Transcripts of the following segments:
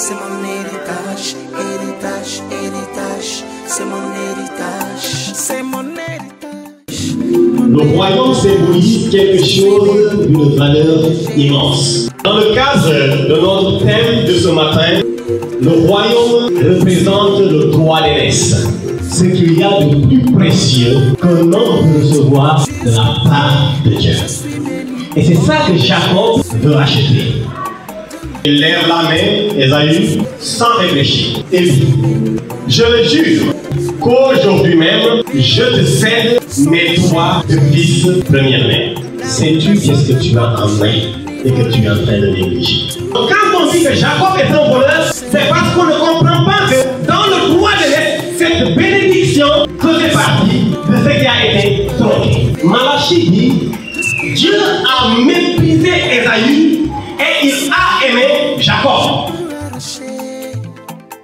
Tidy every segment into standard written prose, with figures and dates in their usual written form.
c'est mon héritage, héritage, héritage, c'est mon héritage, c'est mon héritage. Le royaume symbolise quelque chose d'une valeur immense. Dans le cadre de notre thème de ce matin, le royaume représente le droit d'aînesse. Ce qu'il y a de plus précieux qu'un homme peut recevoir de la part de Dieu. Et c'est ça que Jacob veut acheter. Il lève la main, Ésaü, sans réfléchir, et dit, je le jure qu'aujourd'hui même, je te cède mes droits de fils première-mère. Sais-tu qu'est-ce que tu as en main et que tu es en train de négliger? Donc, quand on dit que Jacob est un voleur, c'est parce qu'on ne comprend pas que dans le droit de l'Est, cette bénédiction faisait partie de ce qui a été tronqué. Malachie dit, Dieu a méprisé Ésaü et il a aimé Jacob.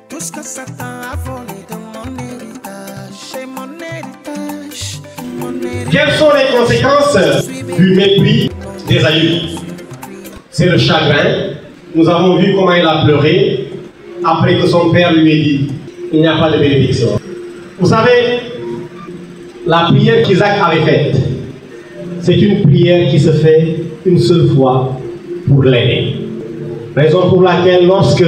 Tout ce que Satan a volé de mon héritage, c'est mon héritage, mon héritage. Quelles sont les conséquences du mépris d'Ésaü? C'est le chagrin. Nous avons vu comment il a pleuré après que son père lui ait dit, il n'y a pas de bénédiction. Vous savez, la prière qu'Isaac avait faite, c'est une prière qui se fait une seule fois pour l'aîné. Raison pour laquelle lorsque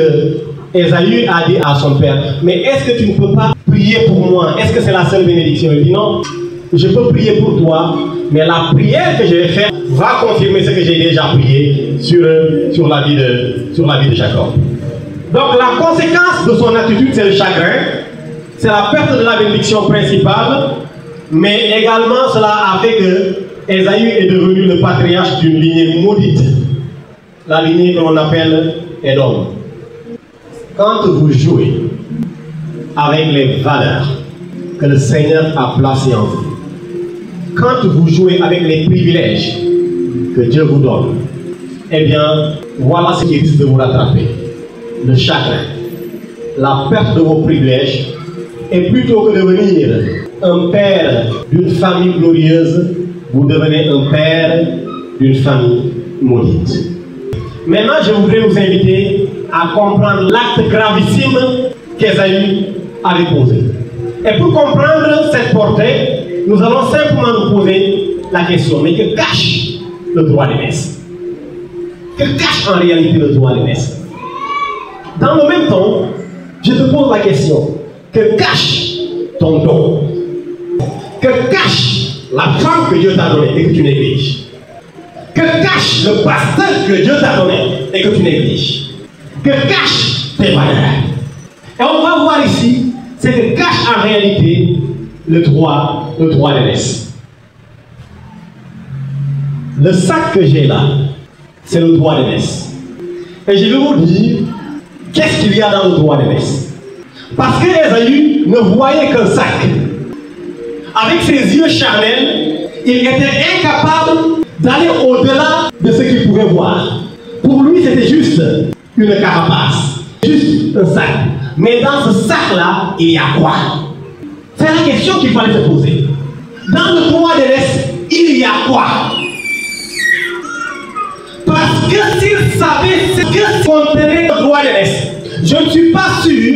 Ésaü a dit à son père, mais est-ce que tu ne peux pas prier pour moi? Est-ce que c'est la seule bénédiction? Il dit non, je peux prier pour toi, mais la prière que je vais faire va confirmer ce que j'ai déjà prié sur la vie de Jacob. Donc la conséquence de son attitude, c'est le chagrin, c'est la perte de la bénédiction principale, mais également cela a fait que Ésaü est devenu le patriarche d'une lignée maudite, la lignée que l'on appelle Édom. Quand vous jouez avec les valeurs que le Seigneur a placées en vous, quand vous jouez avec les privilèges que Dieu vous donne, eh bien, voilà ce qui risque de vous rattraper. Le chagrin, la perte de vos privilèges, et plutôt que de devenir un père d'une famille glorieuse, vous devenez un père d'une famille maudite. Maintenant, je voudrais vous inviter à comprendre l'acte gravissime qu'Ésaü avait posé. Et pour comprendre cette portée, nous allons simplement nous poser la question, mais que cache le droit d'aînesse? Que cache en réalité le droit d'aînesse? Dans le même temps, je te pose la question, que cache ton don? Que cache la femme que Dieu t'a donnée et que tu négliges? Que cache le pasteur que Dieu t'a donné et que tu négliges? Que cache tes valeurs? Et on va voir ici, c'est que cache en réalité le droit d'aînesse. Le sac que j'ai là, c'est le droit d'aînesse. Et je vais vous dire, qu'est-ce qu'il y a dans le droit d'aînesse? Parce que Ésaü ne voyait qu'un sac. Avec ses yeux charnels, il était incapable d'aller au-delà de ce qu'il pouvait voir. Pour lui, c'était juste une carapace, juste un sac. Mais dans ce sac-là, il y a quoi? C'est la question qu'il fallait se poser. Dans le droit d'aînesse, il y a quoi? Parce que s'il savait ce que contenait le droit d'aînesse, je ne suis pas sûr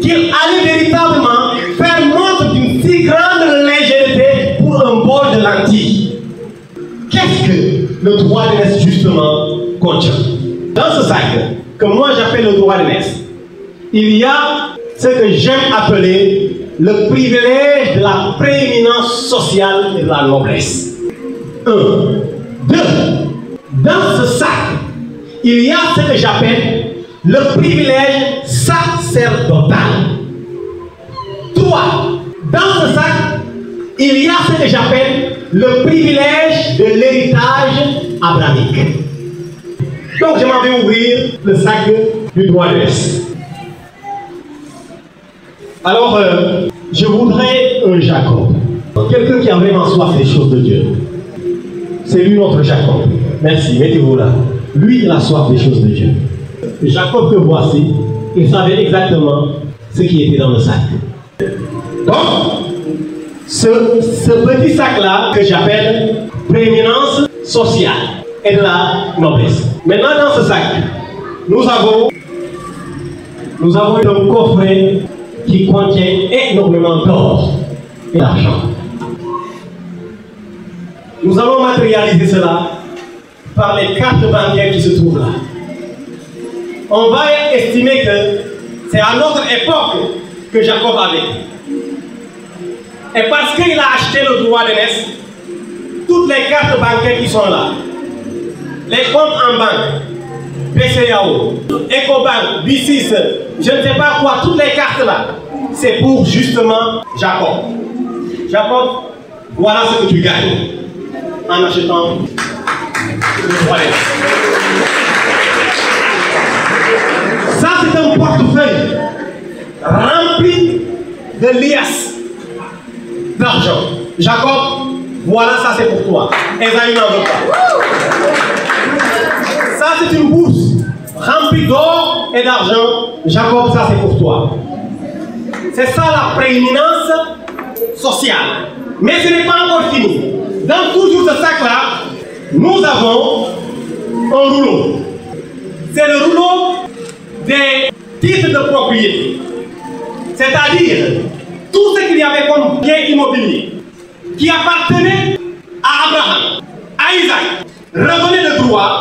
qu'il allait véritablement faire montre d'une si grande légèreté pour un bol de lentilles. Qu'est-ce que le droit d'aînesse justement contient? Dans ce sac, que moi j'appelle le droit d'aînesse, il y a ce que j'aime appeler le privilège de la prééminence sociale et de la noblesse. 1. 2. Dans ce sac, il y a ce que j'appelle le privilège sacerdotal. 3. Dans ce sac, il y a ce que j'appelle le privilège de l'héritage abrahamique. Donc je m'en vais ouvrir le sac du droit d'aînesse. Alors, je voudrais un Jacob. Quelqu'un qui a vraiment soif des choses de Dieu. C'est lui notre Jacob. Merci, mettez-vous là. Lui, il a soif des choses de Dieu. Jacob que voici, il savait exactement ce qui était dans le sac. Donc, ce petit sac-là que j'appelle prééminence sociale et de la noblesse. Maintenant, dans ce sac, nous avons nous avons un coffret qui contient énormément d'or et d'argent. Nous allons matérialiser cela par les cartes bancaires qui se trouvent là. On va estimer que c'est à notre époque que Jacob avait. Et parce qu'il a acheté le droit de naissance, toutes les cartes bancaires qui sont là, les comptes en banque, BCAO, Ecobank, B6, je ne sais pas quoi, toutes les cartes là, c'est pour justement Jacob. Jacob, voilà ce que tu gagnes en achetant le droit de naissance. Ça, c'est un portefeuille rempli de liasses d'argent. Jacob, voilà, ça c'est pour toi. Esaü n'en veut pas. Ça, c'est une bourse remplie d'or et d'argent. Jacob, ça c'est pour toi. C'est ça la prééminence sociale. Mais ce n'est pas encore fini. Dans toujours ce sac-là, nous avons un rouleau. C'est le rouleau des titres de propriété. C'est-à-dire tout ce qu'il y avait comme bien immobilier qui appartenait à Abraham, à Isaac, revenait de droit,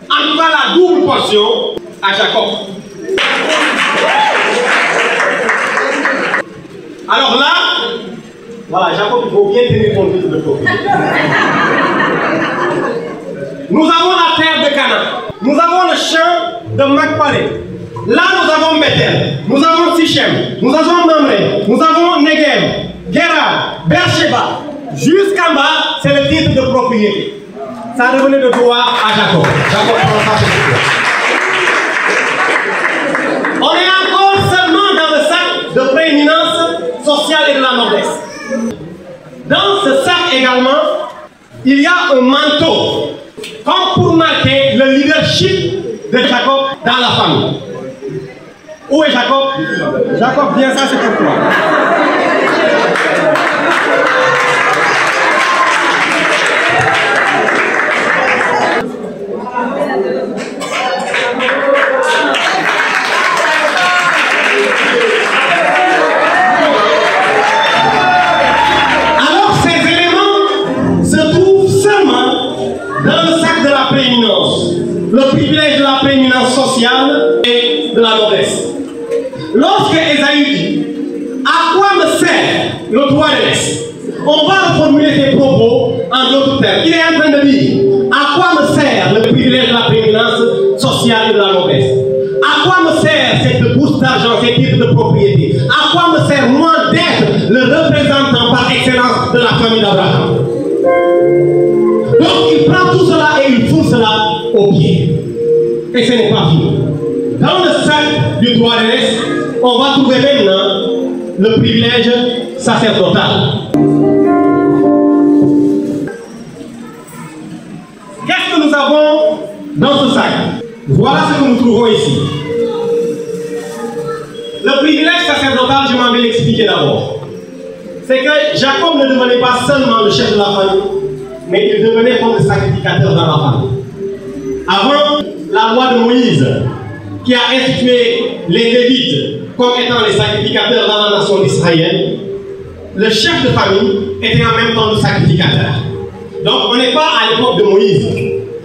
en tout cas la double portion à Jacob. Alors là, voilà, Jacob, il faut bien tenir ton titre de propriété. Nous avons la terre de Canaan, nous avons le champ de Macpalais. Là, nous avons Bethel, nous avons Sichem, nous avons Mamré, nous avons Negev, Gerar, Beersheba. Jusqu'en bas, c'est le titre de propriété. Ça revenait de droit à Jacob. Jacob prend ça sur toi. On est encore seulement dans le sac de prééminence sociale et de la noblesse. Dans ce sac également, il y a un manteau, comme pour marquer le leadership de Jacob dans la famille. Où est Jacob? Jacob, viens, ça c'est pour toi. Alors ces éléments se trouvent seulement dans le sac de la prééminence, le privilège de la prééminence sociale et de la noblesse. Lorsque Esaü dit « À quoi me sert le droit de naissance ?» On va reformuler ses propos en d'autres termes. Il est en train de dire « À quoi me sert le privilège de la prééminence sociale et de la noblesse? À quoi me sert cette bourse d'argent, ces titres de propriété? À quoi me sert moi d'être le représentant par excellence de la famille d'Abraham ?» Donc il prend tout cela et il fout cela au pied. Et ce n'est pas fini. Dans le sac du droit de naissance, on va trouver maintenant le privilège sacerdotal. Qu'est-ce que nous avons dans ce sac? Voilà ce que nous trouvons ici. Le privilège sacerdotal, je m'en vais l'expliquer d'abord. C'est que Jacob ne devenait pas seulement le chef de la famille, mais il devenait comme le sacrificateur dans la famille. Avant la loi de Moïse, qui a institué les Lévites comme étant les sacrificateurs dans la nation d'Israël, le chef de famille était en même temps le sacrificateur. Donc on n'est pas à l'époque de Moïse.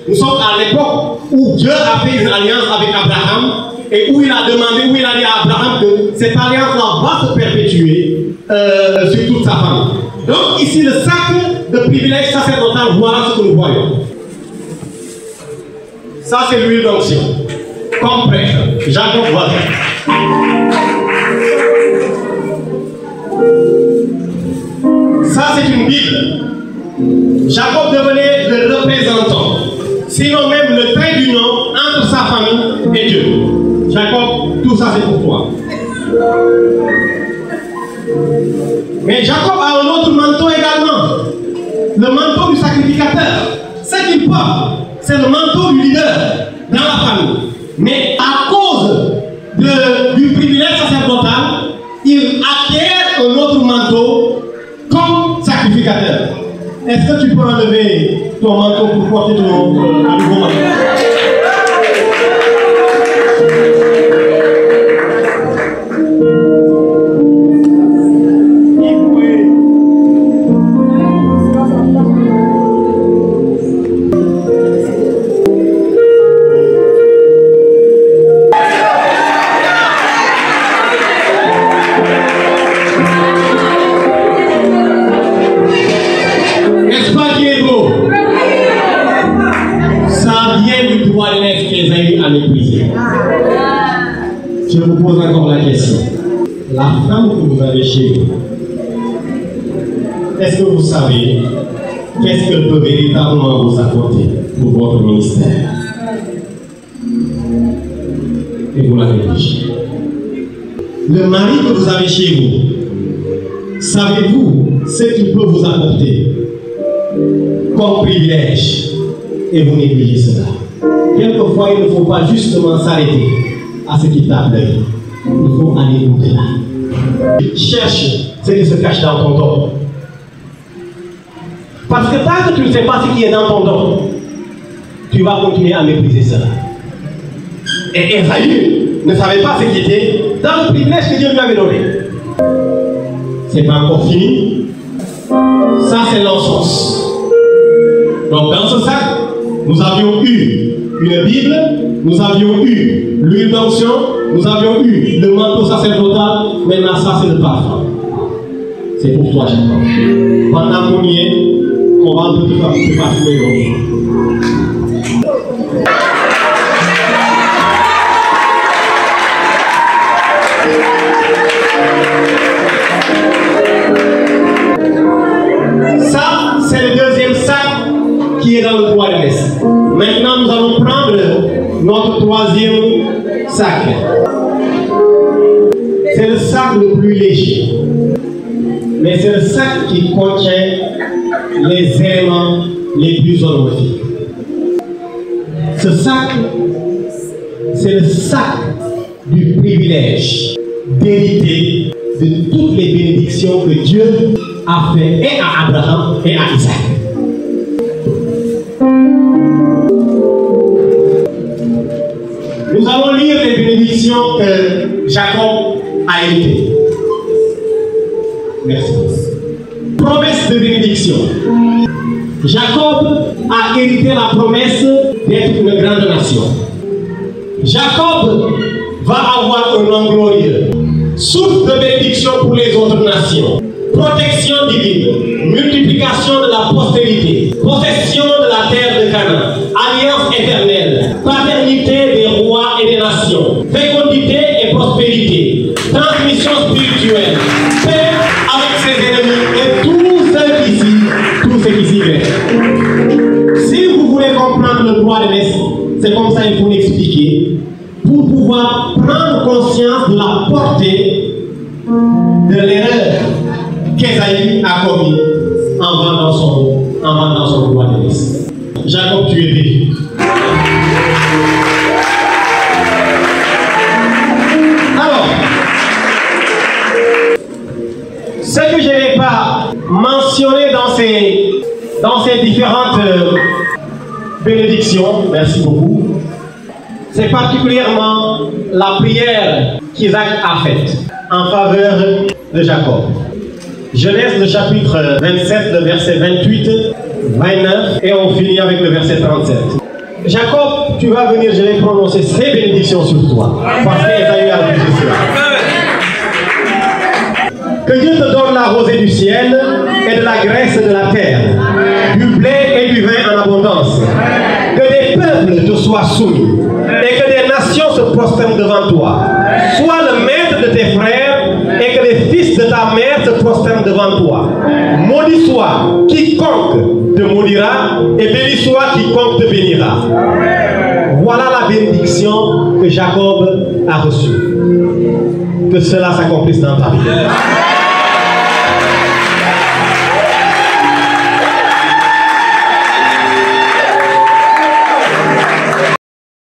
Nous sommes à l'époque où Dieu a fait une alliance avec Abraham et où il a demandé, où il a dit à Abraham que cette alliance-là va se perpétuer sur toute sa famille. Donc ici le sac de privilège sacerdotal, voilà ce que nous voyons. Ça c'est l'huile d'onction. Comme prêtre, Jacob voilà. Ça c'est une Bible. Jacob devenait le représentant, sinon même le trait d'union entre sa famille et Dieu. Jacob, tout ça c'est pour toi. Mais Jacob a un autre manteau également, le manteau du sacrificateur. Ce qu'il porte, c'est le manteau du leader dans la famille. Mais à cause du privilège sacerdotal, il acquiert un autre manteau comme sacrificateur. Est-ce que tu peux enlever ton manteau pour porter ton nouveau manteau? d'Ésaü qu'Ésaü a méprisé. Je vous pose encore la question. La femme que vous avez chez vous, est-ce que vous savez qu'est-ce qu'elle peut véritablement vous apporter pour votre ministère? Et vous l'avez dit. Le mari que vous avez chez vous, savez-vous ce qu'il peut vous apporter comme privilège? Et vous négligez cela. Quelquefois, il ne faut pas justement s'arrêter à ce qui tape l'œil. Il faut aller au-delà. Cherche ce qui se cache dans ton don. Parce que tant que tu ne sais pas ce qui est dans ton don, tu vas continuer à mépriser cela. Et Ésaü ne savait pas ce qui était dans le privilège que Dieu lui avait donné. C'est pas encore fini. Ça, c'est l'encens. Donc, dans ce sac, nous avions eu une Bible, nous avions eu l'huile d'onction, nous avions eu le manteau sacerdotal. Maintenant, ça, c'est le parfum. C'est pour toi, Jacob. Pendant qu'on y est, on va un peu te parfumer l'onction. Ça, c'est le deuxième sac qui est dans le bois de messe. Maintenant, nous allons prendre notre troisième sac. C'est le sac le plus léger. Mais c'est le sac qui contient les éléments les plus honorifiques. Ce sac, c'est le sac du privilège d'hériter de toutes les bénédictions que Dieu a fait et à Abraham et à Isaac. Nous allons lire les bénédictions que Jacob a héritées. Merci. Promesse de bénédiction. Jacob a hérité la promesse d'être une grande nation. Jacob va avoir un nom glorieux. Source de bénédiction pour les autres nations. Protection divine. Multiplication de la postérité. Possession de la terre de Canaan. Alliance éternelle. Paternité des rois et des nations. Fécondité et prospérité. Transmission spirituelle. Paix avec ses ennemis et tous ceux qui s'y mettent. Si vous voulez comprendre le droit de messe, c'est comme ça qu'il faut l'expliquer. Pour pouvoir prendre conscience de la portée de l'erreur qu'Ésaü a commis en vendant son droit de messe. Jacob, tu es béni. Alors, ce que je n'ai pas mentionné dans ces différentes bénédictions, merci beaucoup, c'est particulièrement la prière qu'Isaac a faite en faveur de Jacob. Genèse, le chapitre 27, le verset 28, 29, et on finit avec le verset 37. Jacob, tu vas venir, je vais prononcer ces bénédictions sur toi, parce qu'Ésaü a refusé cela. Que Dieu te donne la rosée du ciel et de la graisse de la terre, du blé et du vin en abondance. Que des peuples te soient soumis et que des nations se prosternent devant toi. Sois le maître de tes frères et que les fils de ta mère se prosternent devant toi. Maudit soit quiconque te maudira et béni soit quiconque te bénira. Voilà la bénédiction que Jacob a reçue. Que cela s'accomplisse dans ta vie.